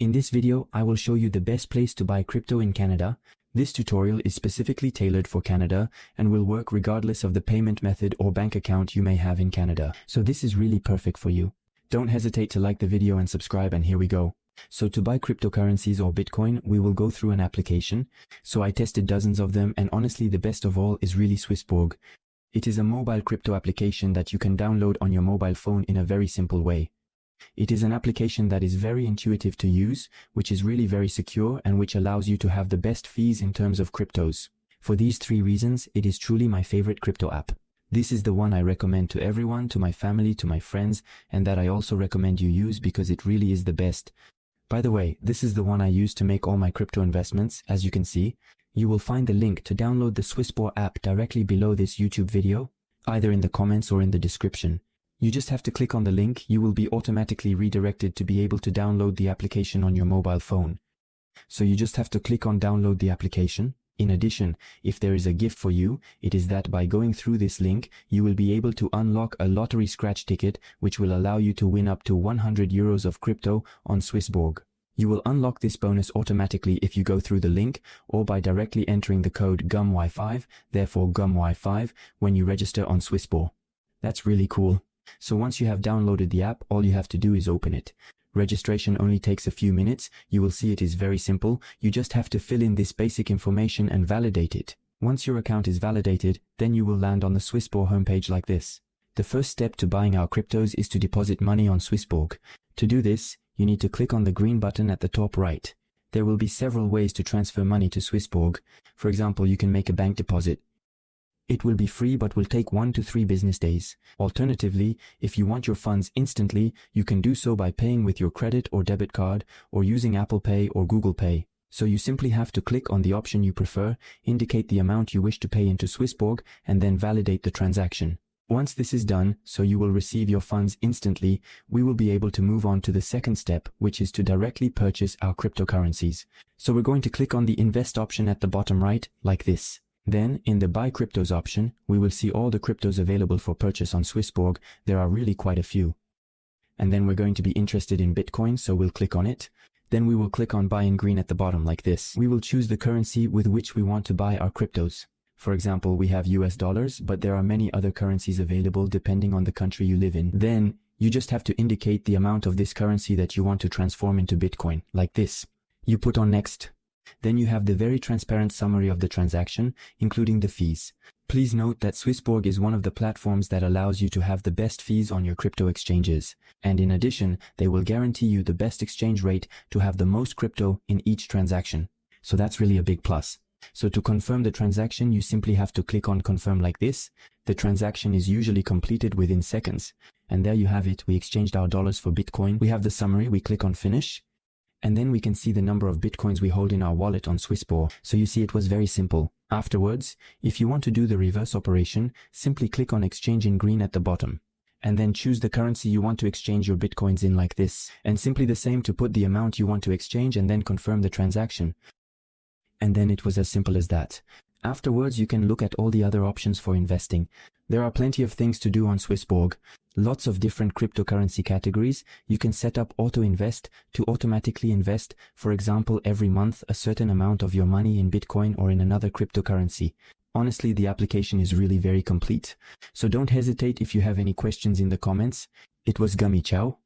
In this video, I will show you the best place to buy crypto in Canada. This tutorial is specifically tailored for Canada and will work regardless of the payment method or bank account you may have in Canada. So this is really perfect for you. Don't hesitate to like the video and subscribe, and here we go. So to buy cryptocurrencies or Bitcoin, we will go through an application. So I tested dozens of them, and honestly the best of all is really Swissborg. It is a mobile crypto application that you can download on your mobile phone in a very simple way. It is an application that is very intuitive to use, which is really very secure and which allows you to have the best fees in terms of cryptos. For these 3 reasons, it is truly my favorite crypto app. This is the one I recommend to everyone, to my family, to my friends, and that I also recommend you use because it really is the best. By the way, this is the one I use to make all my crypto investments, as you can see. You will find the link to download the Swissborg app directly below this YouTube video, either in the comments or in the description. You just have to click on the link. You will be automatically redirected to be able to download the application on your mobile phone. So you just have to click on download the application. In addition, if there is a gift for you, it is that by going through this link, you will be able to unlock a lottery scratch ticket, which will allow you to win up to 100 euros of crypto on Swissborg. You will unlock this bonus automatically if you go through the link or by directly entering the code GUMY5, therefore GUMY5, when you register on Swissborg. That's really cool. So once you have downloaded the app, all you have to do is open it. Registration only takes a few minutes. You will see it is very simple. You just have to fill in this basic information and validate it. Once your account is validated, then you will land on the Swissborg homepage like this. The first step to buying our cryptos is to deposit money on Swissborg. To do this, you need to click on the green button at the top right. There will be several ways to transfer money to Swissborg. For example, you can make a bank deposit. It will be free but will take 1 to 3 business days. Alternatively, if you want your funds instantly, you can do so by paying with your credit or debit card or using Apple Pay or Google Pay. So you simply have to click on the option you prefer, indicate the amount you wish to pay into Swissborg, and then validate the transaction. Once this is done, so you will receive your funds instantly, we will be able to move on to the second step, which is to directly purchase our cryptocurrencies. So we're going to click on the invest option at the bottom right, like this. Then, in the buy cryptos option, we will see all the cryptos available for purchase on Swissborg. There are really quite a few. And then we're going to be interested in Bitcoin, so we'll click on it. Then we will click on buy in green at the bottom like this. We will choose the currency with which we want to buy our cryptos. For example, we have US dollars, but there are many other currencies available depending on the country you live in. Then, you just have to indicate the amount of this currency that you want to transform into Bitcoin, like this. You put on next. Then you have the very transparent summary of the transaction, including the fees. Please note that Swissborg is one of the platforms that allows you to have the best fees on your crypto exchanges. And in addition, they will guarantee you the best exchange rate to have the most crypto in each transaction. So that's really a big plus. So to confirm the transaction, you simply have to click on confirm like this. The transaction is usually completed within seconds. And there you have it. We exchanged our dollars for Bitcoin. We have the summary. We click on finish. And then we can see the number of Bitcoins we hold in our wallet on Swissborg. So you see it was very simple. Afterwards, if you want to do the reverse operation, simply click on exchange in green at the bottom. And then choose the currency you want to exchange your Bitcoins in like this. And simply the same to put the amount you want to exchange and then confirm the transaction. And then it was as simple as that. Afterwards, you can look at all the other options for investing. There are plenty of things to do on Swissborg. Lots of different cryptocurrency categories. You can set up auto invest to automatically invest, for example, every month a certain amount of your money in Bitcoin or in another cryptocurrency. Honestly, the application is really very complete. So don't hesitate if you have any questions in the comments. It was Gummy. Ciao.